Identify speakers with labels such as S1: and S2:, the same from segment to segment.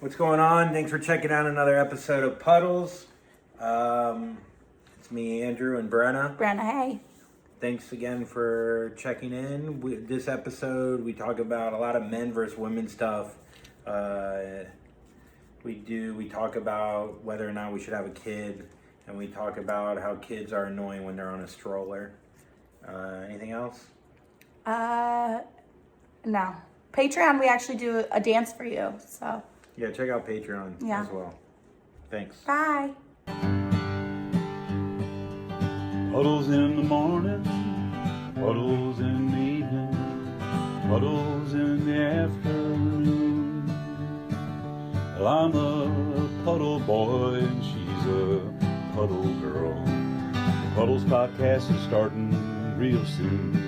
S1: What's going on? Thanks for checking out another episode of Puddles. It's me, Andrew, and Brenna.
S2: Brenna, hey.
S1: Thanks again for checking in. This episode, we talk about a lot of men versus women stuff. We talk about whether or not we should have a kid, and we talk about how kids are annoying when they're on a stroller. Anything else?
S2: No. Patreon, we actually do a dance for you, so.
S1: Yeah, check out Patreon as well. Thanks.
S2: Bye.
S3: Puddles in the morning, puddles in the evening, puddles in the afternoon. Well, I'm a puddle boy and she's a puddle girl. The Puddles podcast is starting real soon.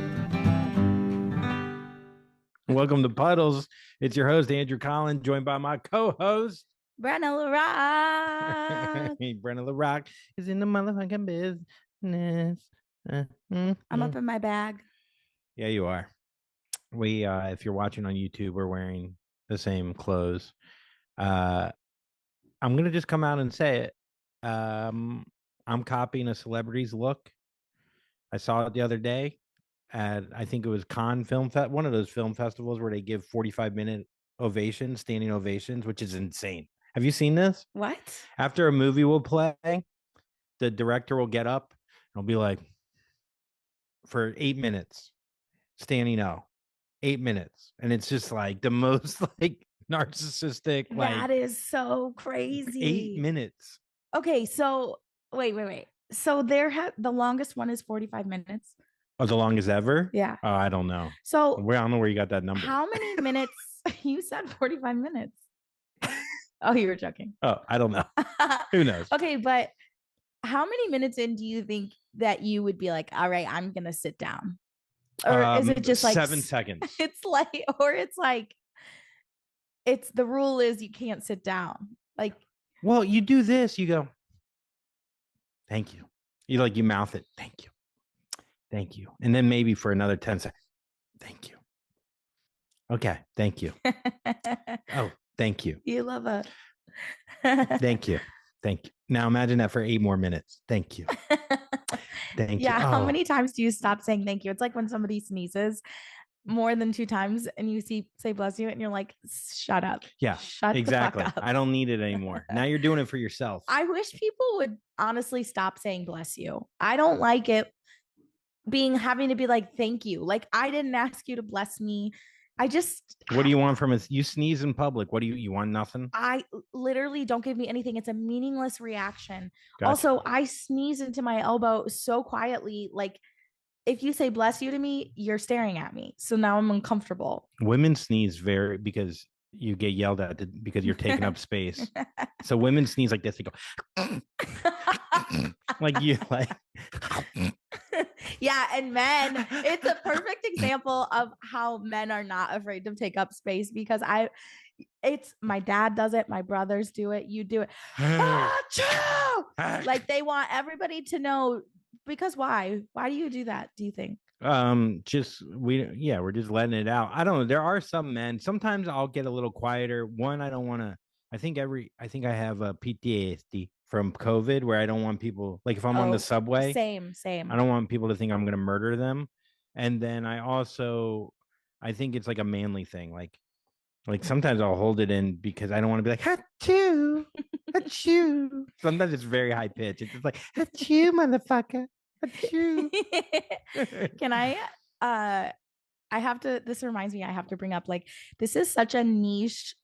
S1: Welcome to Puddles. It's your host, Andrew Collin, joined by my co-host,
S2: Brenna LaRock.
S1: Hey, Brenna LaRock is in the motherfucking business.
S2: I'm up in my bag.
S1: Yeah, you are. We, if you're watching on YouTube, we're wearing the same clothes. I'm going to just come out and say it. I'm copying a celebrity's look. I saw it the other day at, I think it was Cannes Film Fest, one of those film festivals where they give 45-minute ovations, standing ovations, which is insane. Have you seen this?
S2: What?
S1: After a movie will play, the director will get up and will be like, for 8 minutes, standing O, 8 minutes. And it's just like the most like narcissistic,
S2: That is so crazy.
S1: 8 minutes.
S2: Okay, so wait. So the longest one is 45 minutes.
S1: Oh, the longest ever?
S2: Yeah.
S1: Oh, I don't know.
S2: So
S1: I don't know where you got that number.
S2: how many minutes? You said 45 minutes. Oh, you were joking.
S1: Oh, I don't know. Who knows?
S2: Okay, but how many minutes in do you think that you would be like, all right, I'm gonna sit down? Or is it just like
S1: 7 seconds?
S2: It's like it's the rule is you can't sit down. Like,
S1: well, you do this, you go, thank you. You mouth it, thank you. Thank you. And then maybe for another 10 seconds, thank you. Okay, thank you. Oh, thank you.
S2: You love it.
S1: Thank you. Thank you. Now imagine that for 8 more minutes. Thank you. Thank you.
S2: Yeah. How many times do you stop saying thank you? It's like when somebody sneezes more than 2 times and you say bless you and you're like, shut up.
S1: Yeah,
S2: shut
S1: exactly.
S2: the fuck up.
S1: I don't need it anymore. Now you're doing it for yourself.
S2: I wish people would honestly stop saying bless you. I don't like it having to be like, thank you. Like, I didn't ask you to bless me.
S1: What do you want from us? You sneeze in public. What do you want? Nothing?
S2: I literally don't give me anything. It's a meaningless reaction.
S1: Gotcha.
S2: Also, I sneeze into my elbow so quietly. Like, if you say bless you to me, you're staring at me. So now I'm uncomfortable.
S1: Women sneeze because you get yelled at because you're taking up space. So women sneeze like this. They go like you like.
S2: Yeah, and men, it's a perfect example of how men are not afraid to take up space because my dad does it, my brothers do it, you do it. Like they want everybody to know, because why do you do that, do you think?
S1: We're just letting it out. I don't know. There are some men. Sometimes I'll get a little quieter. One, I don't want to. I think I have a PTSD from COVID where I don't want people, like if I'm on the subway,
S2: same.
S1: I don't want people to think I'm going to murder them. And then I think it's like a manly thing. Like sometimes I'll hold it in because I don't want to be like, achoo, achoo. Sometimes it's very high pitch. It's just like, achoo, motherfucker. Achoo.
S2: Can this reminds me, I have to bring up, like, this is such a niche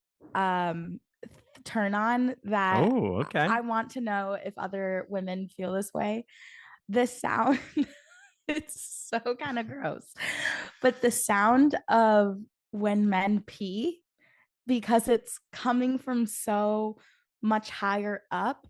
S2: turn on that I want to know if other women feel this way. The sound, it's so kind of gross, but the sound of when men pee, because it's coming from so much higher up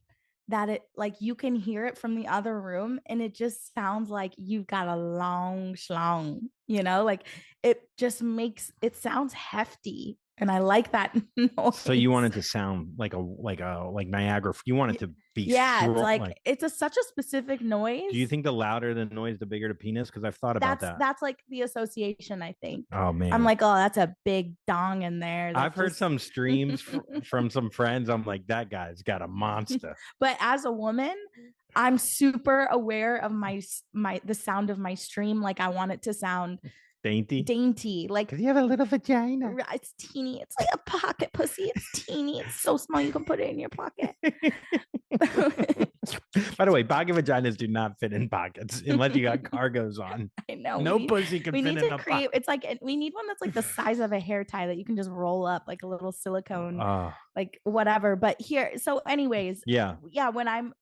S2: that it, like, you can hear it from the other room and it just sounds like you've got a long schlong, like it just makes it sounds hefty. And I like that noise.
S1: So you want it to sound like Niagara. You want it to be
S2: it's such a specific noise.
S1: Do you think the louder the noise, the bigger the penis? Because I've thought about that.
S2: That's like the association, I think.
S1: Oh man.
S2: I'm like, oh, that's a big dong in there.
S1: I've heard some streams from some friends. I'm like, that guy's got a monster.
S2: But as a woman, I'm super aware of the sound of my stream. Like I want it to sound dainty, like because
S1: you have a little vagina.
S2: It's teeny. It's like a pocket pussy. It's teeny. It's so small you can put it in your pocket.
S1: By the way, pocket vaginas do not fit in pockets unless you got cargos on.
S2: I know.
S1: No pussy can fit in a pocket.
S2: It's like we need one that's like the size of a hair tie that you can just roll up, like a little silicone, like whatever. But here, so anyways,
S1: yeah.
S2: When I'm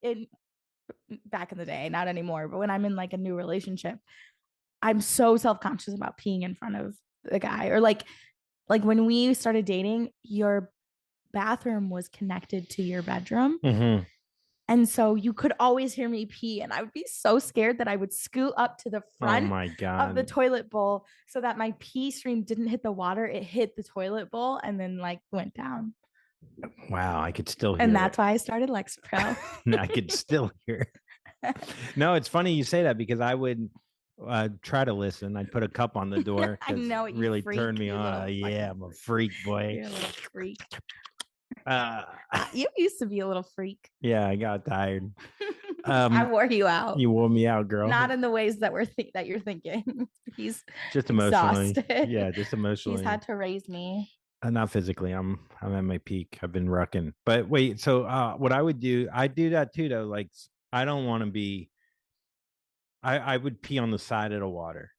S2: back in the day, not anymore, but when I'm in like a new relationship, I'm so self-conscious about peeing in front of the guy. Or like when we started dating, your bathroom was connected to your bedroom.
S1: Mm-hmm.
S2: And so you could always hear me pee. And I would be so scared that I would scoot up to the front of the toilet bowl so that my pee stream didn't hit the water. It hit the toilet bowl and then like went down.
S1: Wow, I could still hear
S2: and that's why I started Lexapro.
S1: I could still hear it. No, it's funny you say that because I would try to listen. I'd put a cup on the door.
S2: I know
S1: it really turned me on. Yeah, I'm a freak, boy.
S2: You're a little freak. You used to be a little freak.
S1: Yeah, I got tired.
S2: I wore you out.
S1: You wore me out, girl.
S2: Not in the ways that that you're thinking. He's
S1: just emotionally.
S2: Exhausted.
S1: Yeah, just emotionally.
S2: He's had to raise me.
S1: Not physically. I'm at my peak. I've been rucking. But wait, so what I would do, I do that too though. Like I don't want to be. I would pee on the side of the water.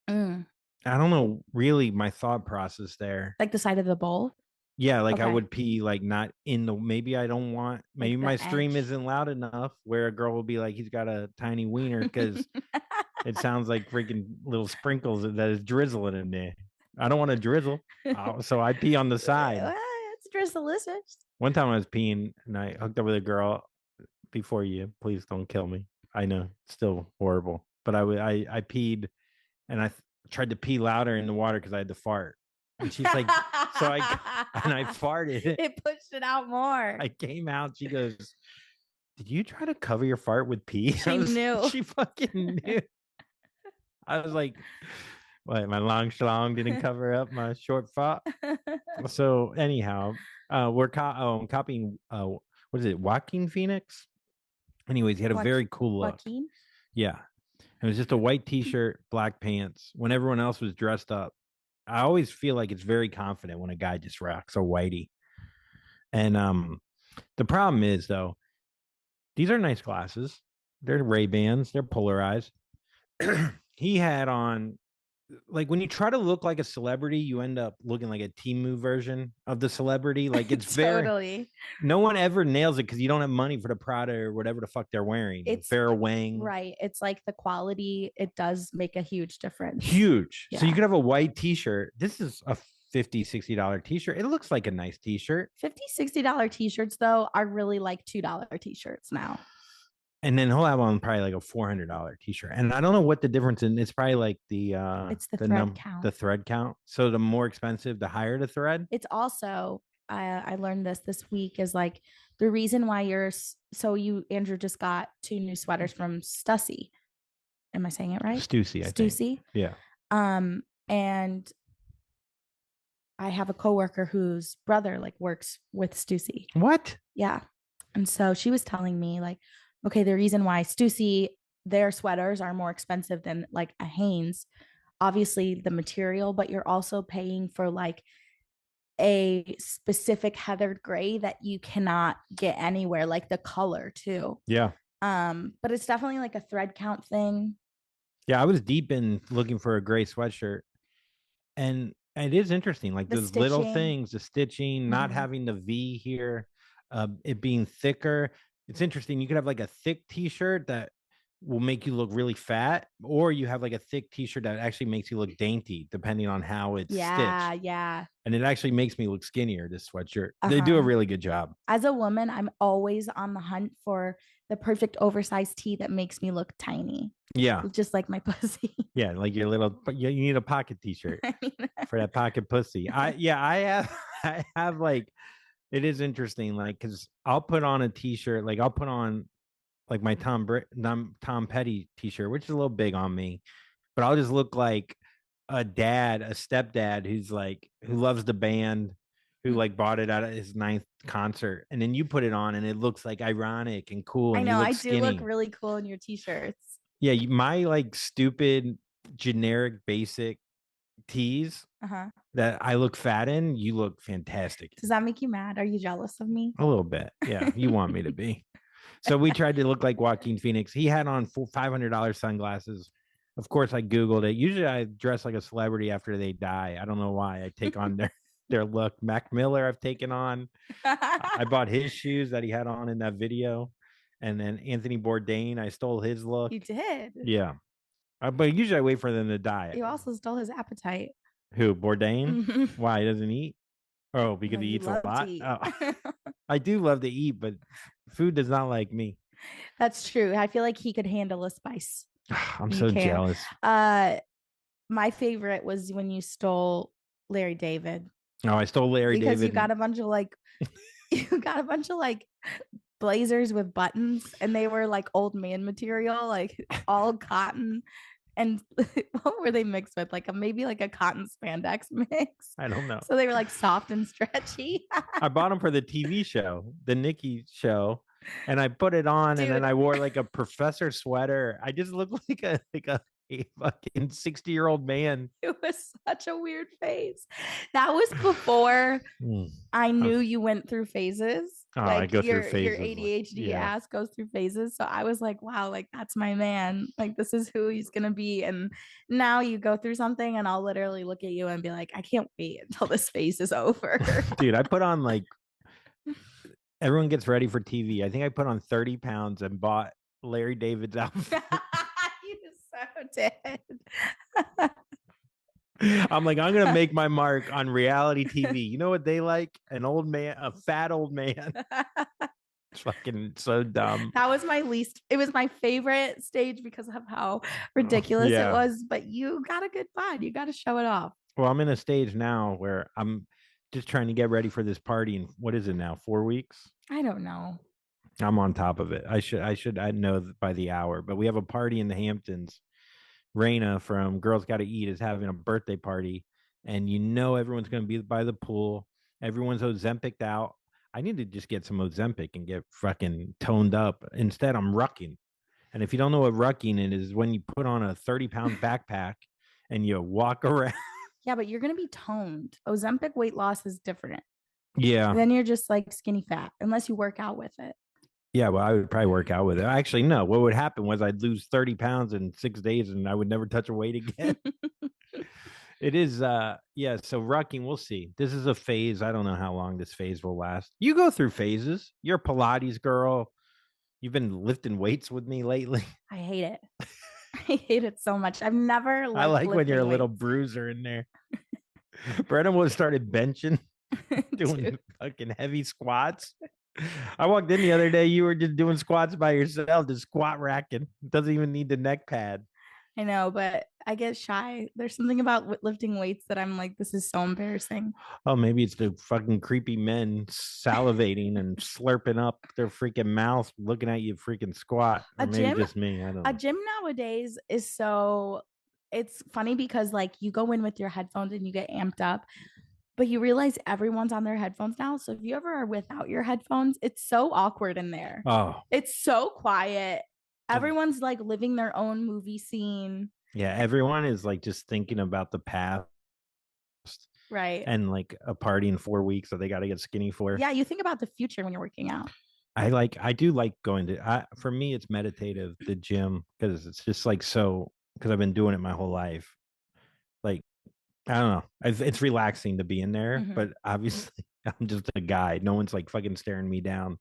S1: I don't know really my thought process there.
S2: Like the side of the bowl?
S1: Yeah, like I would pee like not in the, maybe I don't want, maybe like my stream isn't loud enough where a girl will be like, he's got a tiny wiener because it sounds like freaking little sprinkles that is drizzling in there. I don't want to drizzle. So I pee on the side.
S2: It's drizzleicious.
S1: One time I was peeing and I hooked up with a girl before you. Please don't kill me. I know it's still horrible, but I peed and I tried to pee louder in the water because I had to fart. And she's like, I farted.
S2: It pushed it out more.
S1: I came out. She goes, did you try to cover your fart with pee?
S2: She knew.
S1: She fucking knew. I was like, what? My long schlong didn't cover up my short fart. So anyhow, we're copying. What is it? Joaquin Phoenix. Anyways, he had a very cool look.
S2: Joaquin?
S1: Yeah. It was just a white t-shirt, black pants. When everyone else was dressed up, I always feel like it's very confident when a guy just rocks a whitey. And the problem is though, these are nice glasses. They're Ray-Bans. They're polarized. He had on, like when you try to look like a celebrity, you end up looking like a Temu version of the celebrity. Like it's
S2: totally.
S1: No one ever nails it because you don't have money for the Prada or whatever the fuck they're wearing. It's Farrah Wang.
S2: Right. It's like the quality. It does make a huge difference.
S1: Huge. Yeah. So you could have a white t-shirt. This is a $50, $60 t-shirt. It looks like a nice t-shirt.
S2: $50, $60 t-shirts though are really like $2 t-shirts now.
S1: And then he'll have on probably like a $400 t-shirt. And I don't know what the difference in. It's probably like
S2: it's the thread count.
S1: The thread count. So the more expensive, the higher the thread.
S2: It's also I learned this week is like the reason why Andrew just got 2 new sweaters from Stussy. Am I saying it right?
S1: Stussy, I think. Yeah.
S2: And I have a coworker whose brother like works with Stussy.
S1: What?
S2: Yeah. And so she was telling me like, okay, the reason why Stussy, their sweaters are more expensive than like a Hanes, obviously the material, but you're also paying for like a specific heathered gray that you cannot get anywhere, like the color too.
S1: Yeah.
S2: But it's definitely like a thread count thing.
S1: Yeah, I was deep in looking for a gray sweatshirt. And it is interesting, like those little things, the stitching, not having the V here, it being thicker. It's interesting. You could have like a thick t-shirt that will make you look really fat, or you have like a thick t-shirt that actually makes you look dainty, depending on how it's stitched.
S2: Yeah.
S1: And it actually makes me look skinnier, this sweatshirt. They do a really good job.
S2: As a woman, I'm always on the hunt for the perfect oversized tee that makes me look tiny.
S1: Yeah.
S2: Just like my pussy.
S1: Yeah, like your little, you need a pocket t-shirt for that pocket pussy. I have like, it is interesting, like, because I'll put on a t-shirt, like I'll put on like my Tom Petty t-shirt, which is a little big on me, but I'll just look like a stepdad who loves the band, who like bought it at his 9th concert, and then you put it on and it looks like ironic and cool. And
S2: I know,
S1: you look
S2: I
S1: skinny.
S2: do look really cool in your t-shirts.
S1: Yeah, my like stupid, generic, basic tees that I look fat in, you look fantastic.
S2: Does that make you mad? Are you jealous of me?
S1: A little bit. Yeah, you want me to be. So we tried to look like Joaquin Phoenix. He had on $500 sunglasses. Of course, I Googled it. Usually I dress like a celebrity after they die. I don't know why. I take on their look. Mac Miller I've taken on. I bought his shoes that he had on in that video. And then Anthony Bourdain, I stole his look.
S2: You did?
S1: Yeah. But usually I wait for them to die.
S2: You also stole his appetite.
S1: Who, Bourdain? Why, he doesn't eat? Oh, because he eats a lot? Oh. I do love to eat, but food does not like me.
S2: That's true. I feel like he could handle a spice.
S1: I'm so jealous.
S2: My favorite was when you stole Larry David.
S1: Oh, I stole Larry David.
S2: Because you got a bunch of like blazers with buttons, and they were like old man material, like all cotton. And what were they mixed with? Like maybe like a cotton spandex mix.
S1: I don't know.
S2: So they were like soft and stretchy.
S1: I bought them for the TV show, the Nikki show, and I put it on. Dude. And then I wore like a professor sweater. I just looked like a fucking 60-year-old man.
S2: It was such a weird phase. That was before I knew you went through phases.
S1: Oh, like I go through phases.
S2: Your ADHD ass goes through phases. So I was like, wow, like that's my man. Like this is who he's gonna be. And now you go through something and I'll literally look at you and be like, I can't wait until this phase is over.
S1: Dude, I put on like, everyone gets ready for TV. I think I put on 30 pounds and bought Larry David's outfit.
S2: So dead.
S1: I'm like, I'm gonna make my mark on reality TV. You know what they like? An old man, a fat old man. Fucking so dumb.
S2: That was it was my favorite stage because of how ridiculous it was. But you got a good bod. You got to show it off.
S1: Well, I'm in a stage now where I'm just trying to get ready for this party. And what is it now? 4 weeks?
S2: I don't know.
S1: I'm on top of it. I know by the hour, but we have a party in the Hamptons. Raina from Girls Gotta Eat is having a birthday party, and everyone's going to be by the pool. Everyone's Ozempic'd out. I need to just get some Ozempic and get fucking toned up. Instead, I'm rucking. And if you don't know what rucking is when you put on a 30-pound backpack and you walk around.
S2: Yeah, but you're going to be toned. Ozempic weight loss is different.
S1: Yeah.
S2: And then you're just like skinny fat, unless you work out with it.
S1: Yeah, well, I would probably work out with it. Actually, no. What would happen was I'd lose 30 pounds in 6 days and I would never touch a weight again. It is, so rucking, we'll see. This is a phase. I don't know how long this phase will last. You go through phases. You're a Pilates girl. You've been lifting weights with me lately.
S2: I hate it. I hate it so much. I've never
S1: I like when you're a little bruiser in there. Brenna would started benching, doing fucking heavy squats. I walked in the other day. You were just doing squats by yourself, just squat racking. Doesn't even need the neck pad.
S2: I know, but I get shy. There's something about lifting weights that I'm like, this is so embarrassing.
S1: Oh, maybe it's the fucking creepy men salivating and slurping up their freaking mouth, looking at you freaking squat. Or maybe just me. I don't know.
S2: A gym nowadays is it's funny because like you go in with your headphones and you get amped up. But you realize everyone's on their headphones now. So if you ever are without your headphones, it's so awkward in there.
S1: Oh,
S2: it's so quiet. Everyone's like living their own movie scene.
S1: Yeah, everyone is like just thinking about the past.
S2: Right.
S1: And like a party in 4 weeks that they got to get skinny for.
S2: Yeah, you think about the future when you're working out.
S1: I do like going to, for me, it's meditative, the gym, because it's just like because I've been doing it my whole life. Like, I don't know. It's relaxing to be in there, but obviously I'm just a guy. No one's like fucking staring me down,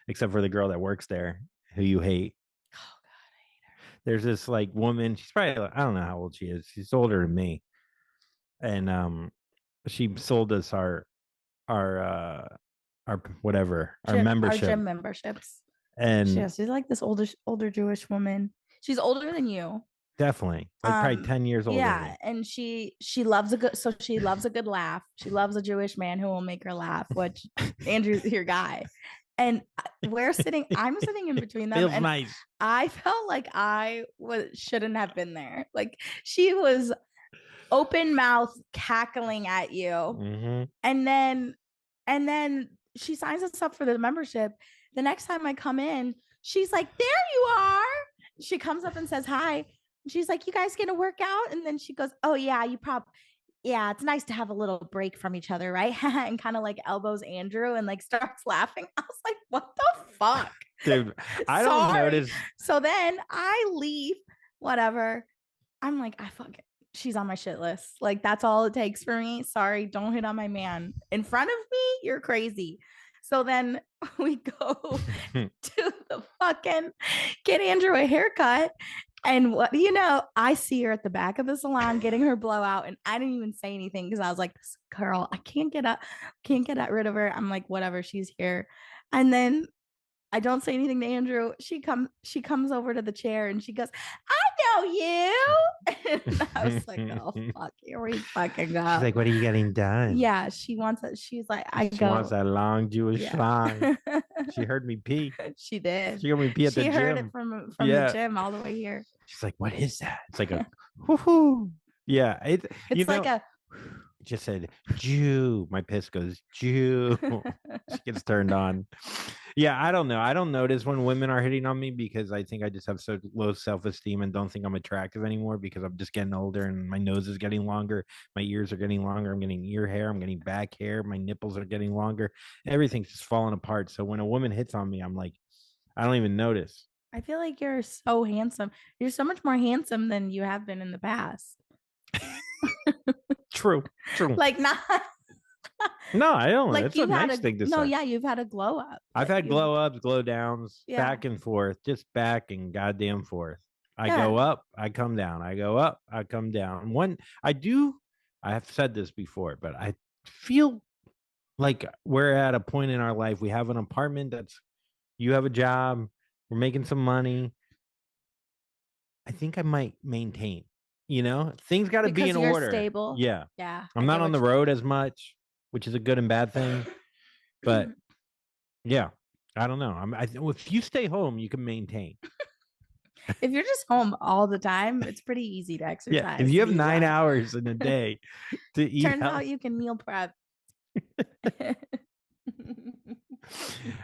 S1: except for the girl that works there who you hate.
S2: Oh God, I hate her.
S1: There's this like woman. She's probably, I don't know how old she is. She's older than me, and she sold us our membership.
S2: Our gym memberships.
S1: And
S2: she's like this older Jewish woman. She's older than you.
S1: Definitely, like probably 10 years older.
S2: Yeah, and she loves a good laugh. She loves a Jewish man who will make her laugh, which Andrew's your guy. And I'm sitting in between them.
S1: Feels
S2: and
S1: nice.
S2: I felt like I shouldn't have been there. Like she was open mouth cackling at you.
S1: Mm-hmm.
S2: And then she signs us up for the membership. The next time I come in, she's like, there you are. She comes up and says hi. She's like, you guys gonna work out? And then she goes, oh yeah, it's nice to have a little break from each other, right? And kind of like elbows Andrew and like starts laughing. I was like, what the fuck?
S1: Dude, I don't notice.
S2: So then I leave, whatever. I'm like, she's on my shit list. Like, that's all it takes for me. Sorry, don't hit on my man. In front of me, you're crazy. So then we go to the fucking get Andrew a haircut. And what do you know? I see her at the back of the salon getting her blowout, and I didn't even say anything because I was like, this girl, I can't get rid of her. I'm like, whatever, she's here. And then I don't say anything to Andrew. She comes over to the chair and she goes, I know you. And I was like, oh fuck, here we fucking go.
S1: She's like, what are you getting done?
S2: Yeah, she wants it. She's like,
S1: she wants that long Jewish line. She heard me pee.
S2: She did.
S1: She heard me pee at the gym.
S2: She heard it from the gym all the way here.
S1: She's like, what is that? It's like a whoo-hoo. Yeah.
S2: It's like a
S1: just said Jew. My piss goes Jew. She gets turned on. Yeah, I don't know. I don't notice when women are hitting on me because I think I just have so low self-esteem and don't think I'm attractive anymore because I'm just getting older and my nose is getting longer. My ears are getting longer. I'm getting ear hair. I'm getting back hair. My nipples are getting longer. Everything's just falling apart. So when a woman hits on me, I'm like, I don't even notice.
S2: I feel like you're so handsome. You're so much more handsome than you have been in the past.
S1: True.
S2: Like not.
S1: No, I don't.
S2: Like
S1: it's a nice thing to say.
S2: No, yeah, you've had a glow up.
S1: I've had glow ups, glow downs, back and forth, just back and goddamn forth. I go up, I come down. I go up, I come down. I have said this before, but I feel like we're at a point in our life. We have an apartment you have a job, we're making some money. I think I might maintain, things got to be in order.
S2: Stable.
S1: Yeah.
S2: Yeah.
S1: I'm not on the road as much, which is a good and bad thing. But yeah, I don't know. If you stay home, you can maintain.
S2: If you're just home all the time, it's pretty easy to exercise.
S1: Yeah, if you have 9 hours in a day to eat,
S2: turns out you can meal prep.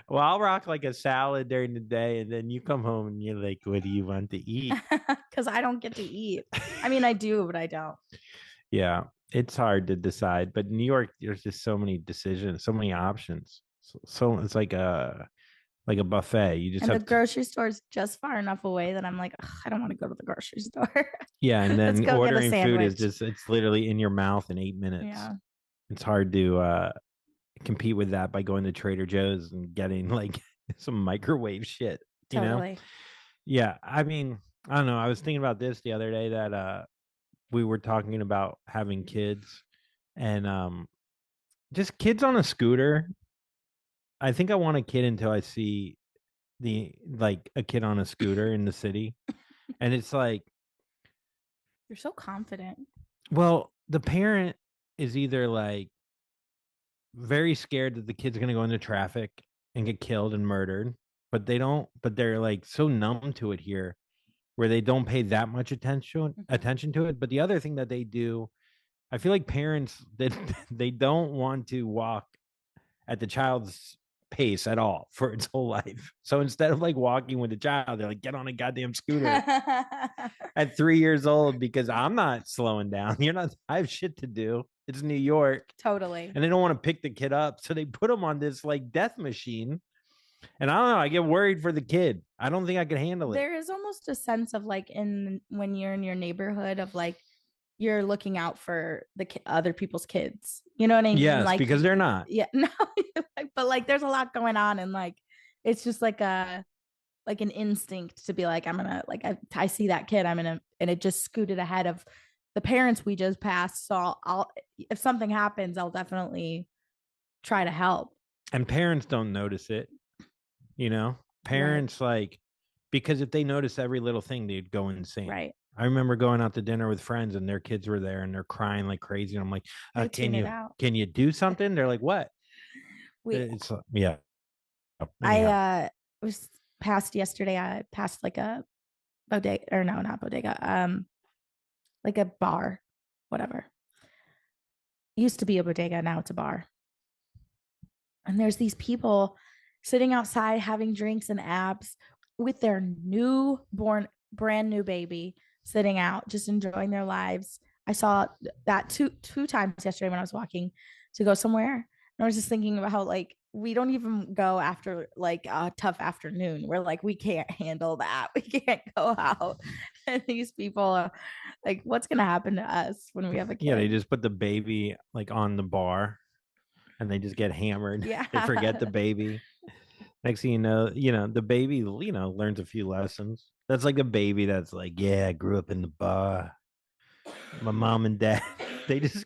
S1: Well, I'll rock like a salad during the day, and then you come home and you're like, "What do you want to eat?"
S2: Because I don't get to eat. I mean, I do, but I don't.
S1: Yeah, it's hard to decide. But in New York, there's just so many decisions, so many options. So it's like a buffet. You just
S2: the grocery store is just far enough away that I'm like, I don't want to go to the grocery store.
S1: Yeah, and then ordering food is it's literally in your mouth in 8 minutes.
S2: Yeah,
S1: it's hard to compete with that by going to Trader Joe's and getting like some microwave shit.
S2: Totally.
S1: Yeah, I mean, I don't know. I was thinking about this the other day that we were talking about having kids and just kids on a scooter. I think I want a kid until I see a kid on a scooter in the city. And it's like,
S2: you're so confident.
S1: Well, the parent is either like very scared that the kid's going to go into traffic and get killed and murdered, but they're like so numb to it here where they don't pay that much attention to it. But the other thing that they do, I feel like parents, they don't want to walk at the child's pace at all for its whole life. So instead of like walking with the child, they're like, get on a goddamn scooter at 3 years old because I'm not slowing down. I have shit to do. It's New York.
S2: Totally.
S1: And they don't want to pick the kid up. So they put him on this like death machine. And I don't know, I get worried for the kid. I don't think I can handle it.
S2: There is almost a sense of like when you're in your neighborhood of like, you're looking out for the other people's kids. You know what I mean?
S1: Yes,
S2: like,
S1: because they're not.
S2: Yeah, no, but like there's a lot going on and like it's just like an instinct to be like, I'm gonna like I see that kid, and it just scooted ahead of the parents we just passed. So I'll if something happens, I'll definitely try to help.
S1: And parents don't notice it, Parents because if they notice every little thing, they'd go insane.
S2: Right.
S1: I remember going out to dinner with friends and their kids were there and they're crying like crazy. And I'm like, can you do something? They're like, what? Yeah.
S2: I was passed yesterday. I passed like a bodega, or no, not bodega. Like a bar, whatever. Used to be a bodega, now it's a bar. And there's these people sitting outside having drinks and abs with their brand new baby sitting out, just enjoying their lives. I saw that two times yesterday when I was walking to go somewhere. And I was just thinking about how we don't even go after a tough afternoon. We're like, we can't handle that. We can't go out. And these people what's going to happen to us when we have a kid?
S1: Yeah, they just put the baby on the bar and they just get hammered.
S2: Yeah.
S1: They forget the baby. Next thing you know, the baby, learns a few lessons. That's like a baby that's yeah, I grew up in the bar. My mom and dad, they just,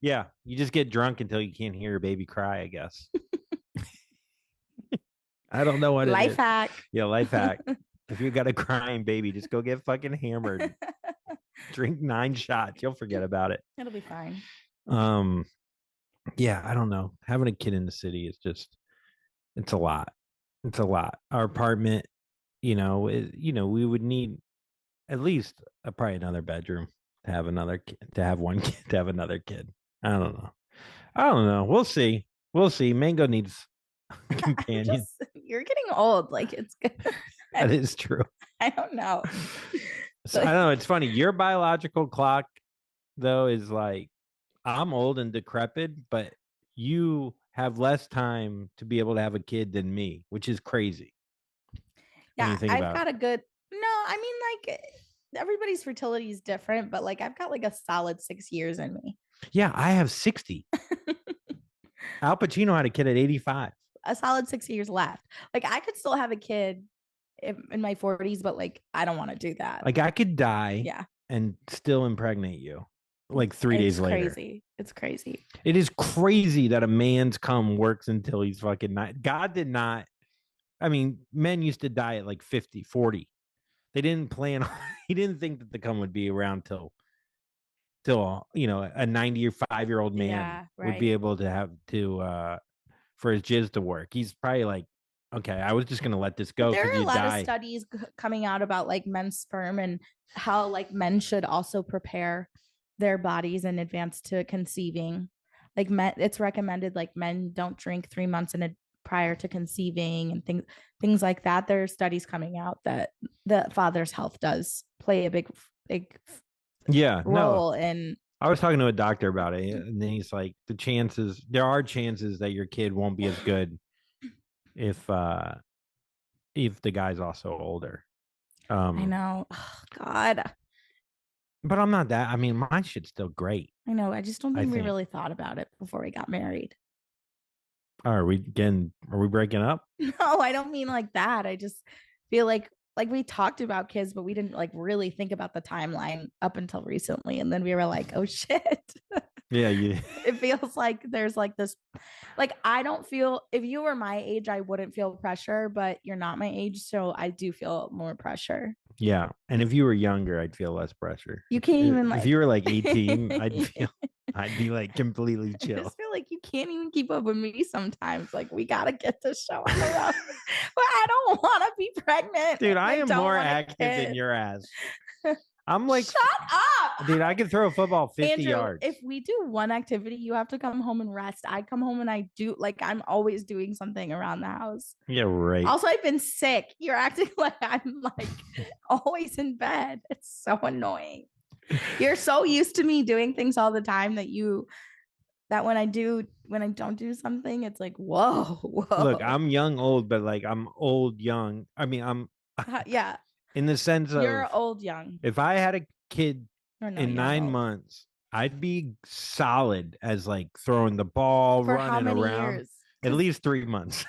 S1: you just get drunk until you can't hear your baby cry, I guess. I don't know what it is.
S2: Life hack.
S1: Yeah, life hack. If you got a crying baby, just go get fucking hammered. Drink 9 shots. You'll forget about it.
S2: It'll be fine.
S1: Yeah, I don't know. Having a kid in the city is just, it's a lot. It's a lot. Our apartment, we would need at least probably another bedroom to have another kid, to have one kid, to have another kid. I don't know. We'll see. Mango needs a companion.
S2: You're getting old. It's good.
S1: That is true.
S2: I don't know.
S1: So, I don't know. It's funny. Your biological clock, though, is I'm old and decrepit, but you have less time to be able to have a kid than me, which is crazy.
S2: Yeah, I've got a good. No, I mean, everybody's fertility is different, but I've got a solid 6 years in me.
S1: Yeah, I have 60. Al Pacino had a kid at 85.
S2: A solid 6 years left. I could still have a kid in my 40s, but I don't want to do that.
S1: I could die.
S2: Yeah.
S1: And still impregnate you 3 days later.
S2: It's crazy.
S1: It is crazy that a man's cum works until he's fucking not. God did not. I mean, men used to die at 50, 40. They didn't plan. He didn't think that the cum would be around till a 95-year-old man would be able to have for his jizz to work. He's probably okay, I was just gonna let this go.
S2: There are a lot of studies coming out about men's sperm and how men should also prepare their bodies in advance to conceiving. Men, it's recommended men don't drink 3 months prior to conceiving and things like that. There are studies coming out that the father's health does play a big role in. I was talking to a doctor about it, and then he's there are chances that your kid won't be as good if the guy's also older. I know. Oh, God.
S1: But I'm not that. I mean, my shit's still great.
S2: I know. I just don't think we really thought about it before we got married.
S1: Are we breaking up?
S2: No, I don't mean like that. I just feel like we talked about kids, but we didn't really think about the timeline up until recently. And then we were like, oh shit.
S1: Yeah.
S2: It feels like there's this, I don't feel, if you were my age, I wouldn't feel pressure, but you're not my age. So I do feel more pressure.
S1: Yeah. And if you were younger, I'd feel less pressure.
S2: You can't even
S1: if you were 18, I'd be completely chill.
S2: I just feel like you can't even keep up with me sometimes. We gotta get this show on the road. But I don't want to be pregnant.
S1: Dude, I am more active than your ass. I'm
S2: shut up.
S1: Dude, I can throw a football 50
S2: Andrew,
S1: yards.
S2: If we do one activity, you have to come home and rest. I come home and I do I'm always doing something around the house.
S1: Yeah, right.
S2: Also, I've been sick. You're acting like I'm always in bed. It's so annoying. You're so used to me doing things all the time that when I don't do something, it's whoa.
S1: Look, I'm young, old, but I'm old, young. I mean, I'm
S2: yeah.
S1: In the sense of
S2: you're old, young.
S1: If I had a kid in 9 months, I'd be solid as throwing the ball,
S2: for
S1: running
S2: how many
S1: around.
S2: Years?
S1: At least 3 months.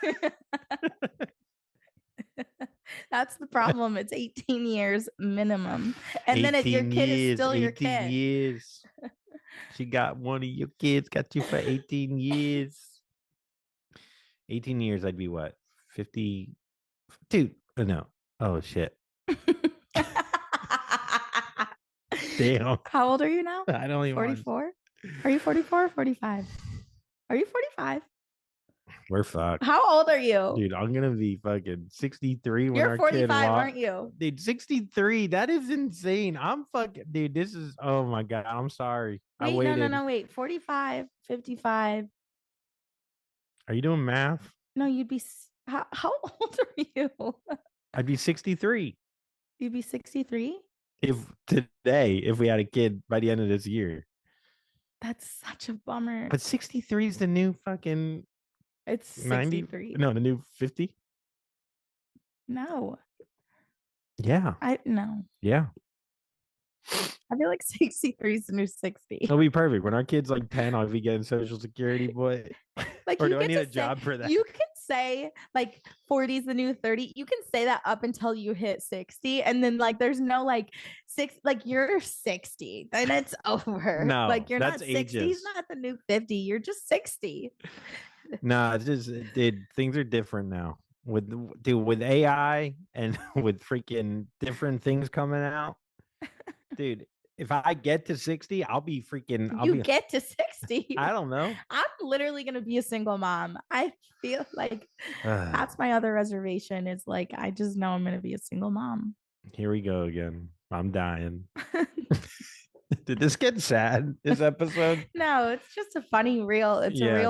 S2: That's the problem. It's 18 years minimum. And then if your kid is still your kid.
S1: 18 years. She got one of your kids, got you for 18 years. 18 years, I'd be what? 50, Dude, no. Oh, shit. Damn.
S2: How old are you now?
S1: I don't even
S2: 44? Are you 44 or 45? Are you 45?
S1: We're fucked.
S2: How old are you?
S1: Dude, I'm going to be fucking 63 when
S2: You're
S1: our
S2: 45,
S1: kid
S2: aren't you?
S1: Dude, 63. That is insane. I'm fucking... Dude, this is... Oh, my God. I'm sorry.
S2: Wait,
S1: I waited.
S2: no. Wait. 45, 55.
S1: Are you doing math?
S2: No, you'd be... How old are you?
S1: I'd be 63.
S2: You'd be 63?
S1: If we had a kid by the end of this year.
S2: That's such a bummer.
S1: But 63 is the new fucking...
S2: It's 63.
S1: 90? No, the new 50?
S2: No.
S1: Yeah.
S2: No.
S1: Yeah.
S2: I feel like 63 is the new 60.
S1: It'll be perfect. When our kid's like 10, I'll be getting Social Security, boy.
S2: Like,
S1: or do I need a job for that?
S2: You can say like 40 is the new 30. You can say that up until you hit 60. And then like there's no like you're 60. Then it's over.
S1: No,
S2: like you're
S1: that's
S2: not 60. He's not the new 50. You're just 60.
S1: No, it's just things are different now. With AI and with freaking different things coming out. Dude, if I get to 60, I'll be freaking...
S2: get to 60?
S1: I don't know.
S2: I'm literally going to be a single mom. I feel like that's my other reservation is like, I just know I'm going to be a single mom.
S1: Here we go again. I'm dying. Did this get sad, this episode?
S2: No, it's just a funny a real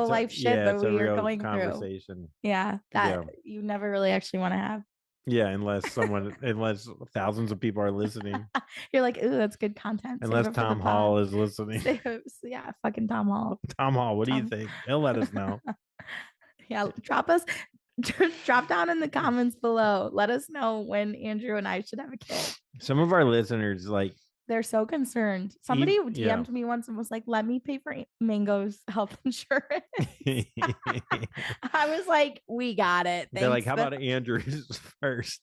S2: life shit that we are going
S1: conversation.
S2: through. Yeah, that you never really actually want to have.
S1: Yeah, unless thousands of people are listening.
S2: You're like, ooh, that's good content.
S1: Unless Tom Hall is listening.
S2: Yeah, fucking Tom Hall.
S1: Tom Hall, what do you think? He'll let us know.
S2: Yeah, drop down in the comments below. Let us know when Andrew and I should have a kid.
S1: Some of our listeners, like,
S2: they're so concerned. Somebody DM'd me once and was like, let me pay for Mango's health insurance. I was like, we got it.
S1: They're like, how about Andrew's first?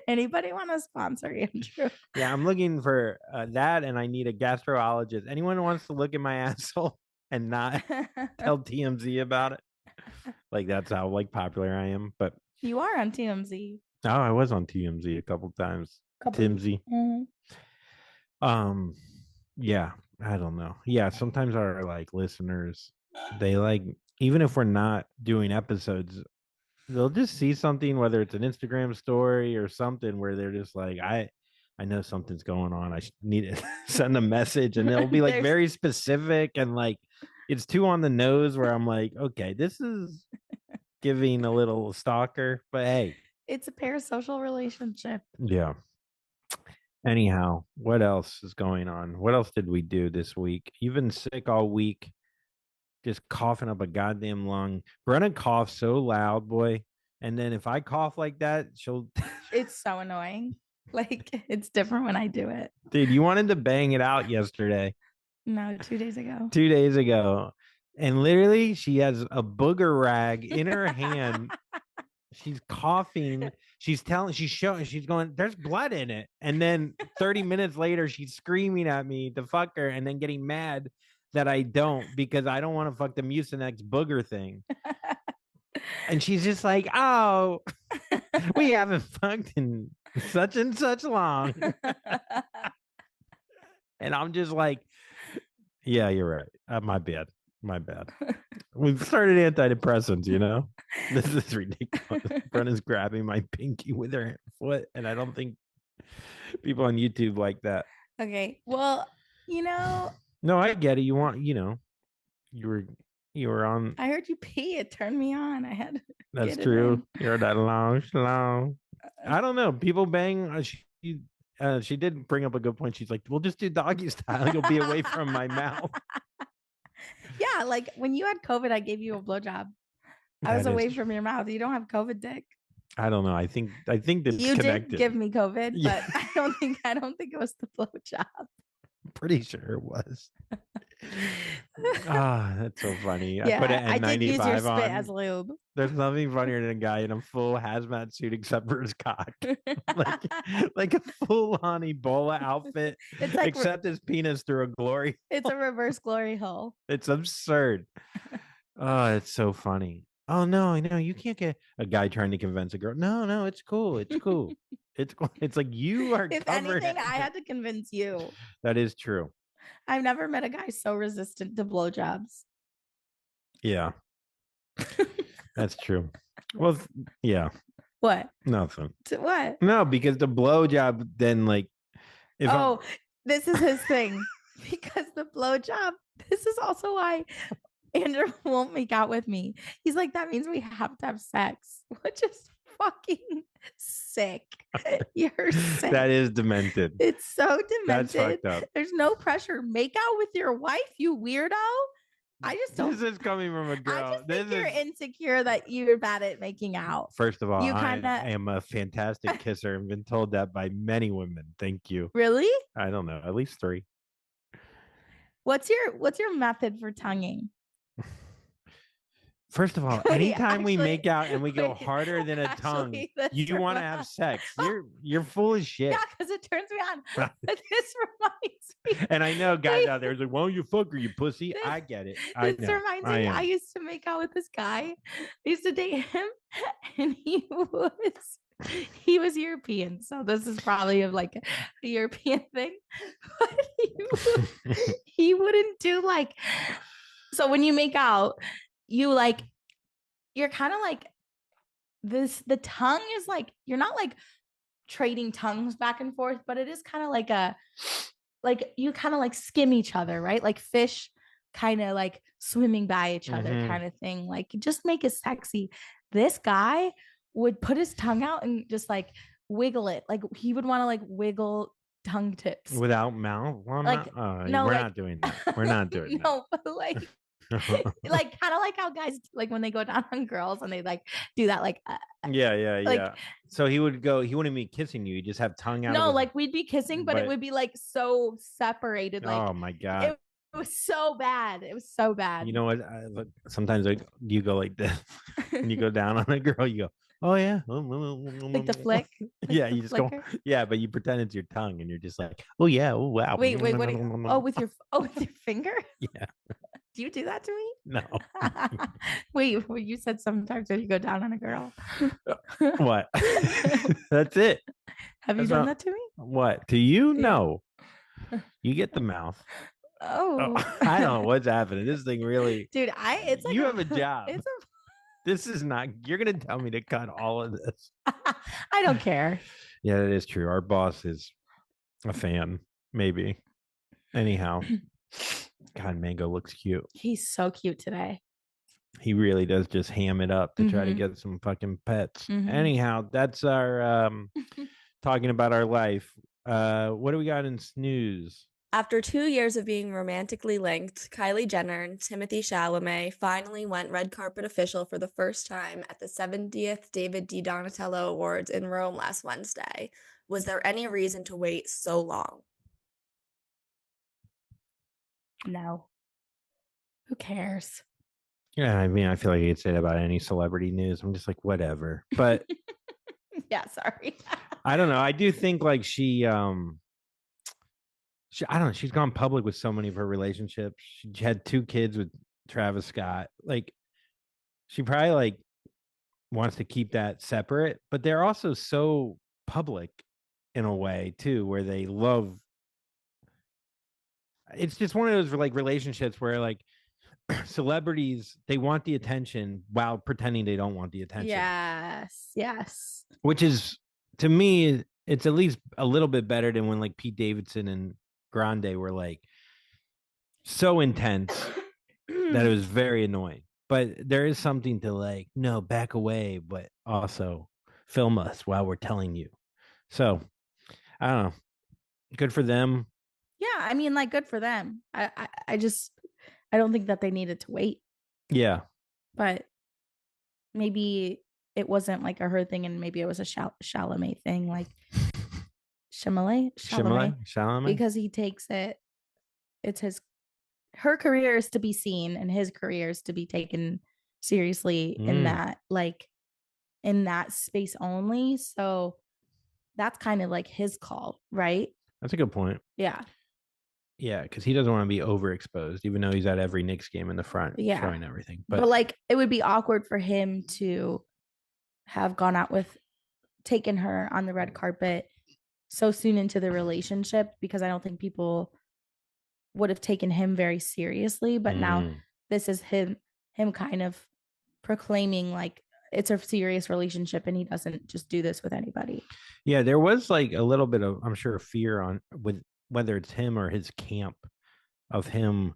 S2: Anybody want to sponsor Andrew?
S1: Yeah, I'm looking for that, and I need a gastrologist. Anyone wants to look at my asshole and not tell TMZ about it? Like, that's how like popular I am. But
S2: you are on TMZ.
S1: Oh, I was on TMZ a couple times. TMZ.
S2: Mm-hmm.
S1: Yeah, I don't know. Yeah, sometimes our like listeners, they like, even if we're not doing episodes, they'll just see something, whether it's an Instagram story or something, where they're just like, I know something's going on. I need to send a message, and it'll be like very specific, and like it's too on the nose where I'm like, okay, this is giving a little stalker, but hey,
S2: it's a parasocial relationship.
S1: Yeah. Anyhow, what else is going on? What else did we do this week? You've been sick all week, just coughing up a goddamn lung. Brenna coughs so loud, boy. And then if I cough like that, she'll...
S2: It's so annoying. Like, it's different when I do it.
S1: Dude, you wanted to bang it out yesterday.
S2: No, 2 days ago.
S1: 2 days ago. And literally, she has a booger rag in her hand. She's coughing. She's going, there's blood in it. And then 30 minutes later, she's screaming at me to fuck her and then getting mad that I don't, because I don't want to fuck the Mucinex booger thing. And she's just like, oh, we haven't fucked in such and such long. And I'm just like, yeah, you're right. My bad. We've started antidepressants, you know? This is ridiculous. Brenna's grabbing my pinky with her foot, and I don't think people on YouTube like that.
S2: Okay. Well, you know.
S1: No, I get it. You want, you were on.
S2: I heard you pee. It turned me on. I had.
S1: That's true. You're that long. I don't know. People bang. She did bring up a good point. She's like, we'll just do doggy style. You'll be away from my mouth.
S2: Yeah, like when you had COVID, I gave you a blowjob. I was away from your mouth. You don't have COVID dick.
S1: I don't know. I think this
S2: you
S1: connected.
S2: Did give me COVID,
S1: Yeah.
S2: but I don't think it was the blowjob.
S1: I'm pretty sure it was. That's so funny.
S2: Yeah,
S1: I put an N95
S2: I did use your spit
S1: on
S2: as lube.
S1: There's nothing funnier than a guy in a full hazmat suit except for his cock. like a full on Ebola outfit.
S2: It's like
S1: except his penis through a glory.
S2: It's a reverse glory hole.
S1: It's absurd. Oh, it's so funny. Oh no, I know you can't get a guy trying to convince a girl. No, it's cool. It's cool. It's cool. It's like you are
S2: If
S1: covered.
S2: anything, I had to convince you.
S1: That is true.
S2: I've never met a guy so resistant to blowjobs.
S1: Yeah. That's true. Well, yeah.
S2: What?
S1: Nothing.
S2: What?
S1: No, because the blowjob then like
S2: this is his thing. Because the blowjob, this is also why Andrew won't make out with me. He's like, that means we have to have sex, which is fucking sick. You're sick.
S1: That is demented.
S2: It's so demented.
S1: That's fucked up.
S2: There's no pressure. Make out with your wife, you weirdo. I just don't.
S1: This is coming from a girl.
S2: I just think you're insecure that you're bad at making out.
S1: First of all, I am a fantastic kisser and been told that by many women. Thank you.
S2: Really?
S1: I don't know. At least 3.
S2: What's your method for tonguing?
S1: First of all, anytime we make out and we go harder than a tongue, you want to have sex. You're full of shit.
S2: Yeah, because it turns me on. But this reminds me.
S1: And I know guys out there is like, "Why don't you fuck her, you pussy?" I get it.
S2: This reminds me. I used to make out with this guy. I used to date him, and he was European, so this is probably like a European thing. But he wouldn't do like. So when you make out, you're kind of like this. The tongue is like you're not like trading tongues back and forth, but it is kind of like you kind of like skim each other, right? Like fish kind of like swimming by each other kind of thing. Like just make it sexy. This guy would put his tongue out and just like wiggle it. Like he would want to like wiggle tongue tips
S1: without mouth. Well,
S2: like
S1: no, we're not doing that. We're not doing
S2: no, but like like kind of like how guys like when they go down on girls and they like do that like
S1: yeah. So he wouldn't be kissing you. He'd just have tongue out.
S2: No, like we'd be kissing, but it would be like so separated. Like
S1: oh my god,
S2: it was so bad. It was so bad.
S1: You know what? Sometimes you go like this, and you go down on a girl. You go, oh yeah,
S2: like the flick. Like
S1: yeah, you just flicker. Go, yeah, but you pretend it's your tongue, and you're just like, oh yeah, oh wow.
S2: Wait, what? With your finger?
S1: Yeah.
S2: Do you do that to me?
S1: No.
S2: Wait, you said sometimes when you go down on a girl.
S1: What? That's it.
S2: Have you done that to me?
S1: What? To you? Yeah. No. You get the mouth.
S2: Oh.
S1: I don't know what's happening. This thing really.
S2: Dude, it's like
S1: you have a job. This is not. You're gonna tell me to cut all of this.
S2: I don't care.
S1: Yeah, that is true. Our boss is a fan. Maybe. Anyhow. God, Mango looks cute.
S2: He's so cute today.
S1: He really does just ham it up to try to get some fucking pets. Anyhow, that's our talking about our life. What do we got in Snews?
S4: After 2 years of being romantically linked, Kylie Jenner and Timothée Chalamet finally went red carpet official for the first time at the 70th David Di Donatello Awards in Rome last Wednesday. Was there any reason to wait so long?
S2: No. Who cares?
S1: Yeah, I mean, I feel like you could say that about any celebrity news. I'm just like, whatever. But
S2: yeah, sorry.
S1: I don't know. I do think like she I don't know. She's gone public with so many of her relationships. She had 2 kids with Travis Scott. Like, she probably like wants to keep that separate, but they're also so public in a way too, where they love. It's just one of those like relationships where like celebrities, they want the attention while pretending they don't want the attention.
S2: Yes.
S1: Which is, to me, it's at least a little bit better than when like Pete Davidson and Grande were like so intense that it was very annoying. But there is something to like, no, back away, but also film us while we're telling you. So I don't know. Good for them.
S2: Yeah, I mean, like, good for them. I don't think that they needed to wait.
S1: Yeah.
S2: But maybe it wasn't like a her thing, and maybe it was a Chalamet thing, like Chalamet, because he takes it. It's her career is to be seen, and his career is to be taken seriously in that, like, in that space only. So that's kind of like his call, right?
S1: That's a good point.
S2: Yeah.
S1: Yeah, because he doesn't want to be overexposed, even though he's at every Knicks game in the front showing everything.
S2: But like, it would be awkward for him to have gone out with, taken her on the red carpet so soon into the relationship, because I don't think people would have taken him very seriously. But now this is him kind of proclaiming like it's a serious relationship and he doesn't just do this with anybody.
S1: Yeah, there was like a little bit of, I'm sure, fear on with whether it's him or his camp of him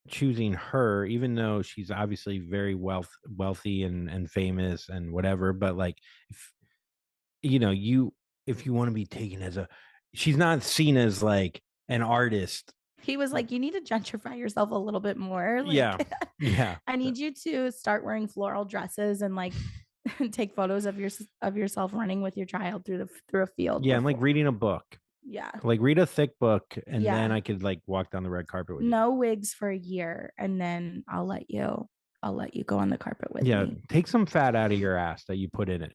S1: choosing her, even though she's obviously very wealthy and famous and whatever. But like, if if you want to be taken as she's not seen as like an artist.
S2: He was like, you need to gentrify yourself a little bit more. Like,
S1: yeah.
S2: I need you to start wearing floral dresses and like take photos of yourself running with your child through a field.
S1: Yeah, I'm like reading a book.
S2: Yeah.
S1: Like read a thick book and then I could like walk down the red carpet with you.
S2: No wigs for a year and then I'll let you go on the carpet with me.
S1: Yeah, take some fat out of your ass that you put in it.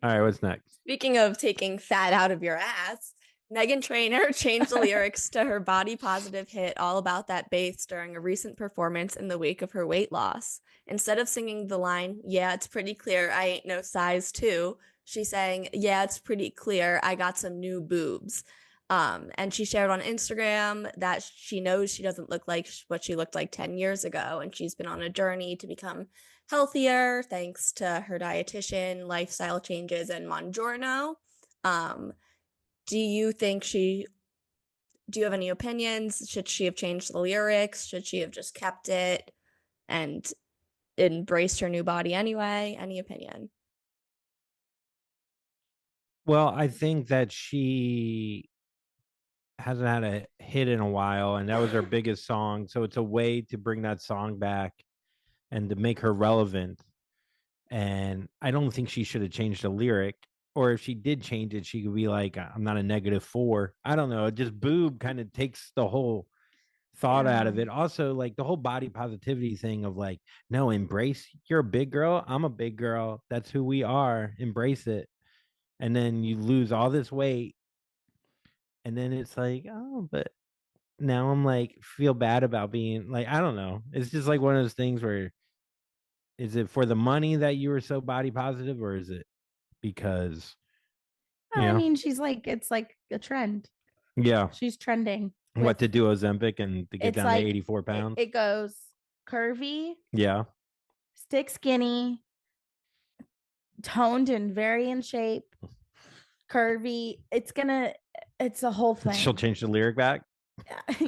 S1: All right, what's next?
S4: Speaking of taking fat out of your ass, Meghan Trainor changed the lyrics to her body positive hit All About That Bass during a recent performance in the wake of her weight loss. Instead of singing the line, "Yeah, it's pretty clear I ain't no size 2, she sang, "Yeah, it's pretty clear I got some new boobs." And she shared on Instagram that she knows she doesn't look like what she looked like 10 years ago. And she's been on a journey to become healthier thanks to her dietitian, lifestyle changes, and Mongiorno. Do you have any opinions? Should she have changed the lyrics? Should she have just kept it and embraced her new body anyway? Any opinion?
S1: Well, I think that she hasn't had a hit in a while, and that was her biggest song. So it's a way to bring that song back and to make her relevant. And I don't think she should have changed the lyric. Or if she did change it, she could be like, I'm not a -4. I don't know. Just boob kind of takes the whole thought out of it. Also, like the whole body positivity thing of like, no, embrace, you're a big girl. I'm a big girl. That's who we are. Embrace it. And then you lose all this weight. And then it's like, oh, but now I'm like, feel bad about being like, I don't know. It's just like one of those things where, is it for the money that you were so body positive, or is it because
S2: I mean, she's like, it's like a trend.
S1: Yeah,
S2: she's trending.
S1: What to do Ozempic and to get down
S2: like,
S1: to 84 pounds?
S2: It goes curvy, stick skinny, toned and very in shape, curvy. It's a whole thing.
S1: She'll change the lyric back.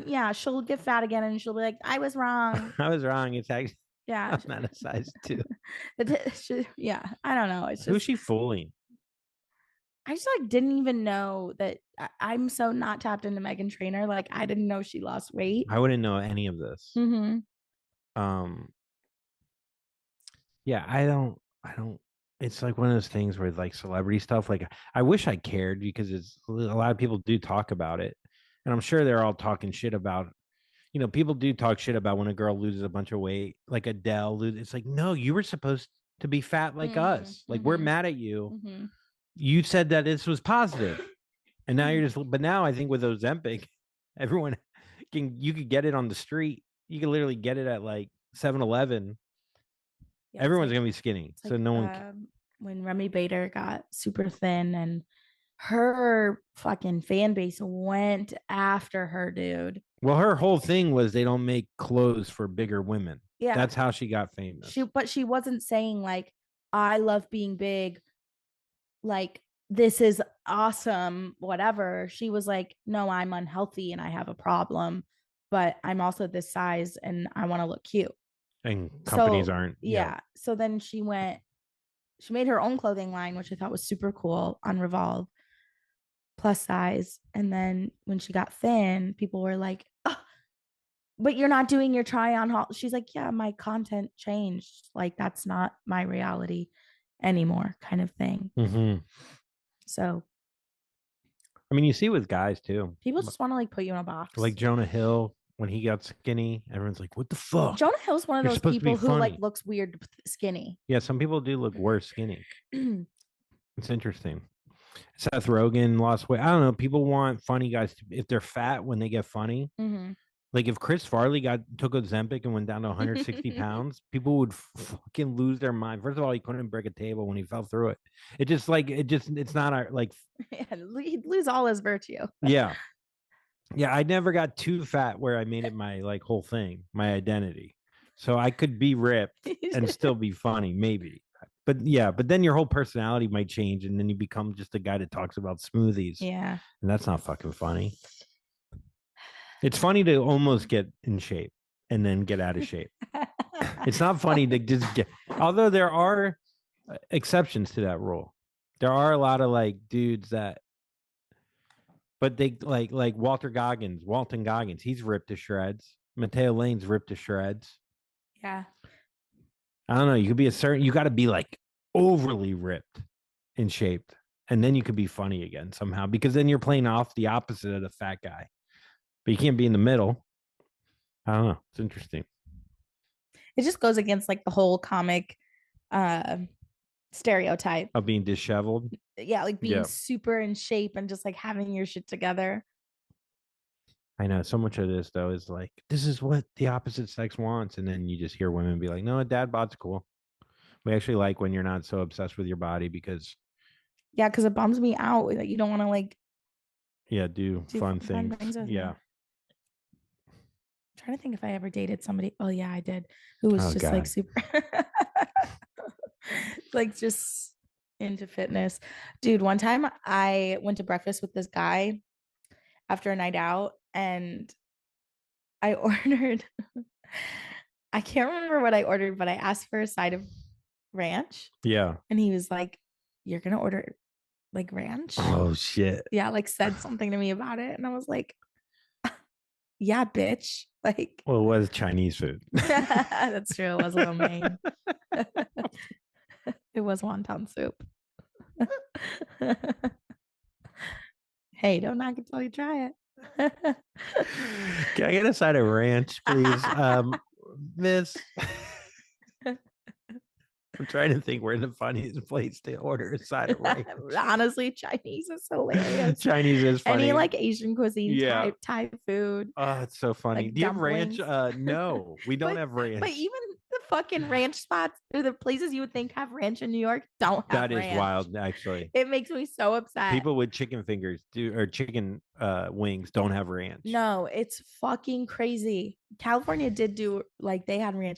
S2: Yeah, she'll get fat again and she'll be like, I was wrong.
S1: I was wrong. It's actually
S2: I'm
S1: not a size 2.
S2: I don't know. It's just,
S1: who's she fooling?
S2: I just like didn't even know that. I'm so not tapped into Meghan Trainor. Like I didn't know she lost weight.
S1: I wouldn't know any of this. Yeah, I don't. It's like one of those things where like celebrity stuff. Like I wish I cared because it's a lot of people do talk about it, and I'm sure they're all talking shit about. People do talk shit about when a girl loses a bunch of weight, like Adele. It's like, no, you were supposed to be fat like us. Like we're mad at you. You said that this was positive, and now you're just. But now I think with Ozempic, everyone you could get it on the street. You can literally get it at like 7-Eleven. Yeah, everyone's gonna be skinny, so like, no one.
S2: When Remy Bader got super thin, and her fucking fan base went after her, dude.
S1: Well, her whole thing was they don't make clothes for bigger women. Yeah, that's how she got famous.
S2: But she wasn't saying like, I love being big. Like, this is awesome, whatever. She was like, no, I'm unhealthy and I have a problem, but I'm also this size and I want to look cute.
S1: And companies aren't.
S2: Yeah. So then she made her own clothing line, which I thought was super cool, on Revolve, plus size. And then when she got thin, people were like, oh, but you're not doing your try on haul. She's like, yeah, my content changed. Like, that's not my reality anymore, kind of thing. So
S1: I mean, you see with guys too,
S2: people just want to like put you in a box.
S1: Like Jonah Hill, when he got skinny, everyone's like, what the fuck?
S2: Jonah Hill's one of those people who like looks weird skinny.
S1: Yeah, some people do look worse skinny. It's interesting. Seth Rogen lost weight. I don't know. People want funny guys if they're fat when they get funny.
S2: Mm-hmm.
S1: Like if Chris Farley took Ozempic and went down to 160 pounds, people would fucking lose their mind. First of all, he couldn't break a table when he fell through it. It's not like.
S2: Yeah, he'd lose all his virtue.
S1: Yeah. Yeah, I never got too fat where I made it my like whole thing, my identity. So I could be ripped and still be funny, maybe. But then your whole personality might change and then you become just a guy that talks about smoothies.
S2: Yeah.
S1: And that's not fucking funny. It's funny to almost get in shape and then get out of shape. It's not funny to just get, although there are exceptions to that rule. There are a lot of like dudes that, but they like Walton Goggins, he's ripped to shreds. Mateo Lane's ripped to shreds.
S2: Yeah.
S1: I don't know. You got to be like overly ripped and shaped. And then you could be funny again somehow, because then you're playing off the opposite of the fat guy. But you can't be in the middle. I don't know. It's interesting.
S2: It just goes against like the whole comic stereotype
S1: of being disheveled.
S2: Yeah, like being super in shape and just like having your shit together.
S1: I know so much of this though is like, this is what the opposite sex wants. And then you just hear women be like, no, a dad bod's cool. We actually like when you're not so obsessed with your body because.
S2: Yeah, because it bums me out that you don't want to like.
S1: Yeah, do fun things. Yeah.
S2: I'm trying to think if I ever dated somebody. Oh yeah, I did. Who was just like super like just into fitness. Dude, one time I went to breakfast with this guy after a night out and I ordered I can't remember what I ordered, but I asked for a side of ranch.
S1: Yeah.
S2: And he was like, "You're gonna order like ranch?"
S1: Oh shit.
S2: Yeah, like said something to me about it. And I was like, yeah, bitch. Like,
S1: well, it was Chinese food.
S2: That's true. It was lo mein. It was wonton soup. Hey, don't knock it till you try it.
S1: Can I get a side of ranch, please? Miss. I'm trying to think where the funniest place to order a side of ranch.
S2: Honestly, Chinese is hilarious.
S1: Chinese is funny.
S2: Any like Asian cuisine, Thai food.
S1: Oh, it's so funny. Like, do you have ranch? No, we don't have ranch.
S2: But even the fucking ranch spots or the places you would think have ranch in New York don't have ranch.
S1: That is wild, actually.
S2: It makes me so upset.
S1: People with chicken fingers or chicken wings don't have ranch.
S2: No, it's fucking crazy. California did do like they had ranch.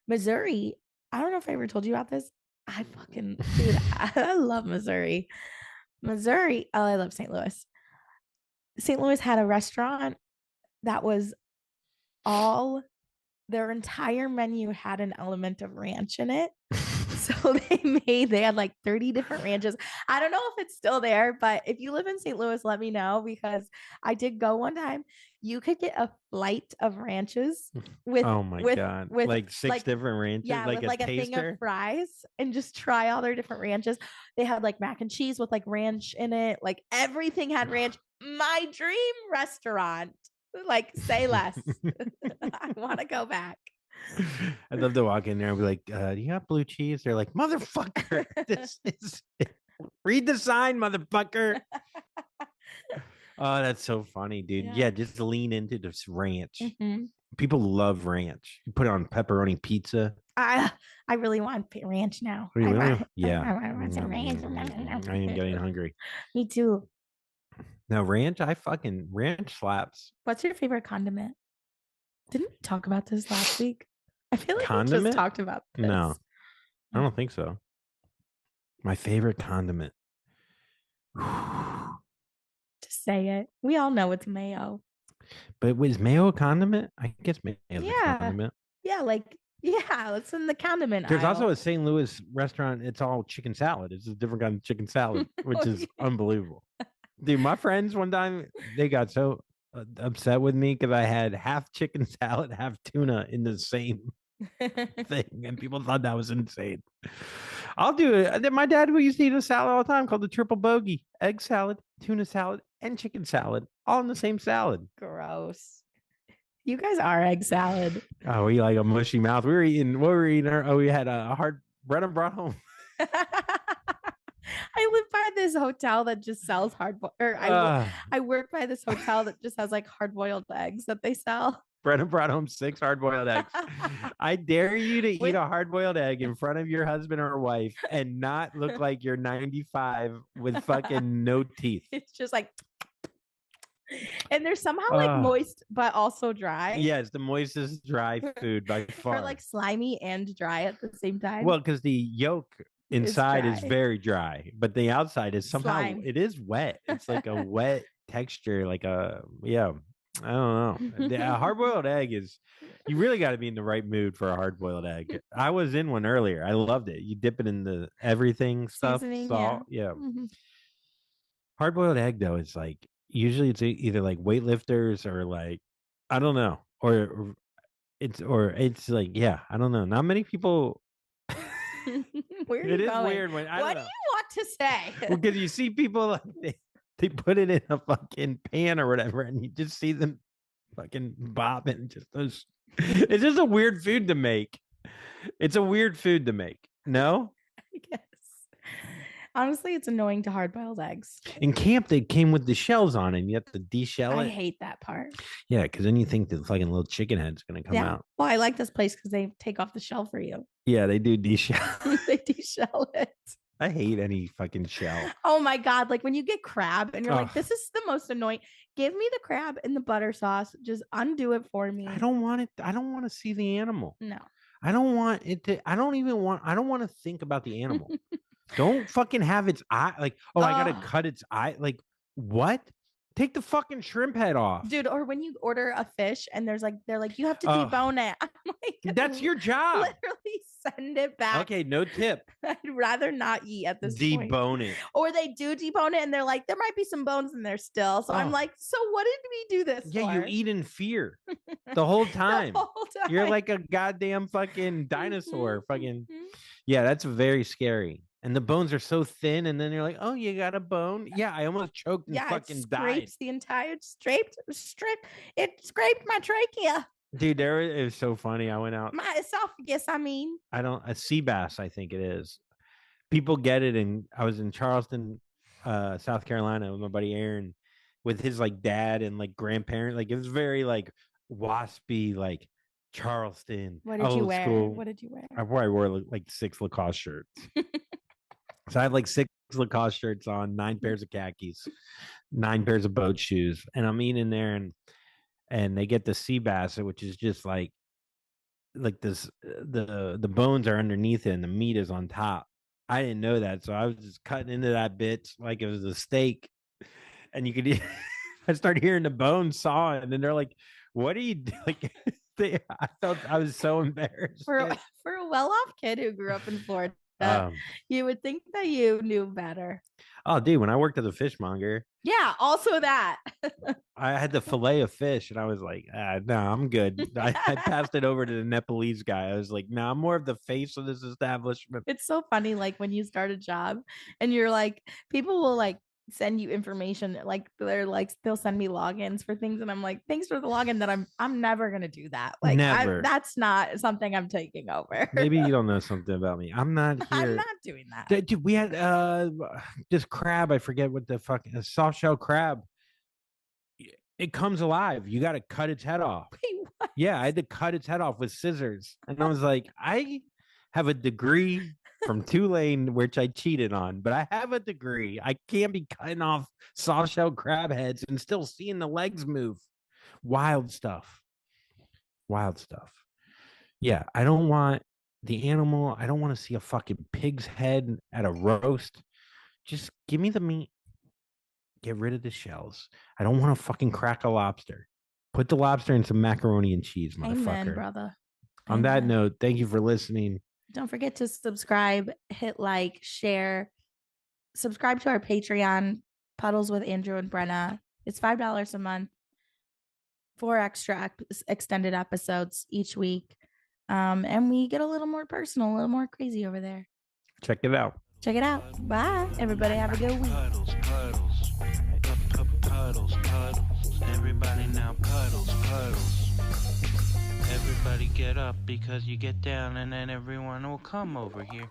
S2: Missouri, I don't know if I ever told you about this. I fucking dude, I love Missouri. Oh, I love St. Louis. St. Louis had a restaurant that was their entire menu had an element of ranch in it. So they had like 30 different ranches. I don't know if it's still there, but if you live in St. Louis, let me know because I did go one time. You could get a flight of ranches with
S1: God, with like six different ranches,
S2: yeah,
S1: like
S2: with like a thing of fries, and just try all their different ranches. They had like mac and cheese with like ranch in it. Like everything had ranch. My dream restaurant. Like, say less. I want to go back.
S1: I'd love to walk in there and be like, do you have blue cheese? They're like, motherfucker, this is read the sign, motherfucker. Oh, that's so funny, dude. Yeah, just lean into this ranch. Mm-hmm. People love ranch. You put it on pepperoni pizza.
S2: I really want ranch now.
S1: Really?
S2: I want some ranch.
S1: I am getting hungry.
S2: Me too.
S1: Now, ranch slaps.
S2: What's your favorite condiment? Didn't we talk about this last week? I feel like
S1: condiment?
S2: we just talked about this.
S1: No, I don't think so. My favorite condiment.
S2: Just say it. We all know it's mayo.
S1: But was mayo a condiment? I guess mayo is a condiment.
S2: Yeah, it's in the condiment
S1: There's
S2: aisle.
S1: also a St. Louis restaurant. It's all chicken salad. It's a different kind of chicken salad, which is unbelievable. Dude, my friends one time, they got so upset with me because I had half chicken salad, half tuna in the same thing. And people thought that was insane. I'll do it. My dad used to eat a salad all the time called the triple bogey. Egg salad, tuna salad, and chicken salad all in the same salad.
S2: Gross. You guys are egg salad.
S1: Oh, we like a mushy mouth. We were eating, what were we eating? We had a hard Brenna brought home.
S2: I live by this hotel that just sells I work by this hotel that just has like hard-boiled eggs that they sell.
S1: Brenna brought home 6 hard-boiled eggs. I dare you to eat a hard-boiled egg in front of your husband or wife and not look like you're 95 with fucking no teeth.
S2: It's just like, and they're somehow like moist but also dry.
S1: Yeah, it's the moistest dry food by far.
S2: Or like slimy and dry at the same time.
S1: Well, because the yolk inside is very dry, but the outside is somehow it is wet. It's like a wet texture, like a I don't know. A hard-boiled egg is, you really got to be in the right mood for a hard-boiled egg. I was in one earlier. I loved it. You dip it in the everything stuff,
S2: seasoning,
S1: salt. Yeah. Hard-boiled egg though is like, usually it's either like weightlifters or like, I don't know, or it's like, yeah, I don't know. Not many people.
S2: Where are you going? Weird when what do you want to say?
S1: Well, because you see people like they put it in a fucking pan or whatever, and you just see them fucking bobbing. Just those. It's just a weird food to make. It's a weird food to make. No?
S2: I guess. Honestly, it's annoying to hard-boiled eggs.
S1: In camp, they came with the shells on, and you have to deshell it.
S2: I hate that part.
S1: Yeah, because then you think the fucking little chicken head's going to come out.
S2: Well, I like this place because they take off the shell for you.
S1: Yeah, they do deshell.
S2: They deshell it.
S1: I hate any fucking shell.
S2: Oh my God. Like when you get crab and you're like, this is the most annoying. Give me the crab in the butter sauce. Just undo it for me.
S1: I don't want it. I don't want to see the animal.
S2: No.
S1: I don't want it to. I don't want to think about the animal. Don't fucking have its eye. Like, I got to cut its eye. Like, what? Take the fucking shrimp head off.
S2: Dude, or when you order a fish and they're like, you have to debone it. I'm like,
S1: that's your job.
S2: Literally send it back.
S1: Okay, no tip.
S2: I'd rather not eat at this point.
S1: Debone it.
S2: Or they do debone it and they're like, there might be some bones in there still. So I'm like, so what did we do this for?
S1: Yeah, you eat in fear the whole time.
S2: The whole time.
S1: You're like a goddamn fucking dinosaur. Fucking, yeah, that's very scary. And the bones are so thin, and then you're like, "Oh, you got a bone." Yeah, I almost choked and fucking died.
S2: The entire strip. It scraped my trachea.
S1: Dude, it was so funny. I went out.
S2: My esophagus. I mean,
S1: a sea bass. I think it is. People get it, and I was in Charleston, South Carolina, with my buddy Aaron, with his like dad and like grandparent. Like it was very like waspy, like Charleston.
S2: What did you wear?
S1: School.
S2: What did you wear?
S1: I wore like 6 Lacoste shirts. So I have like 6 Lacoste shirts on, 9 pairs of khakis, 9 pairs of boat shoes. And I'm eating there and they get the sea bass, which is just like this, the bones are underneath it and the meat is on top. I didn't know that. So I was just cutting into that bitch like it was a steak. And you could, I started hearing the bones sawing and then they're like, what are you doing? I felt I was so embarrassed.
S2: For a well-off kid who grew up in Florida. You would think that you knew better.
S1: Oh, dude, when I worked at the fishmonger.
S2: Yeah, also that.
S1: I had the fillet of fish, and I was like, no, I'm good. I passed it over to the Nepalese guy. I was like, no, I'm more of the face of this establishment.
S2: It's so funny, like when you start a job, and you're like, people will like send you information, like they're like they'll send me logins for things, and I'm like, thanks for the login. That I'm never gonna do that. Like, that's not something I'm taking over.
S1: Maybe you don't know something about me. I'm not here.
S2: I'm not doing that.
S1: Dude, we had this crab. I forget what the fuck, a soft shell crab. It comes alive. You got to cut its head off.
S2: Wait, what?
S1: Yeah, I had to cut its head off with scissors, and I was like, I have a degree from Tulane, which I cheated on, but I have a degree. I can't be cutting off soft shell crab heads and still seeing the legs move. Wild stuff. Yeah, I don't want the animal. I don't want to see a fucking pig's head at a roast. Just give me the meat. Get rid of the shells. I don't want to fucking crack a lobster. Put the lobster in some macaroni and cheese, motherfucker.
S2: Amen, brother.
S1: On that note, thank you for listening.
S2: Don't forget to subscribe, hit like, share, subscribe to our Patreon, Puddles with Andrew and Brenna. It's $5 a month, 4 extra extended episodes each week. And we get a little more personal, a little more crazy over there.
S1: Check it out.
S2: Bye. Everybody have a good week.
S5: Puddles. Everybody now puddles. Everybody get up because you get down and then everyone will come over here.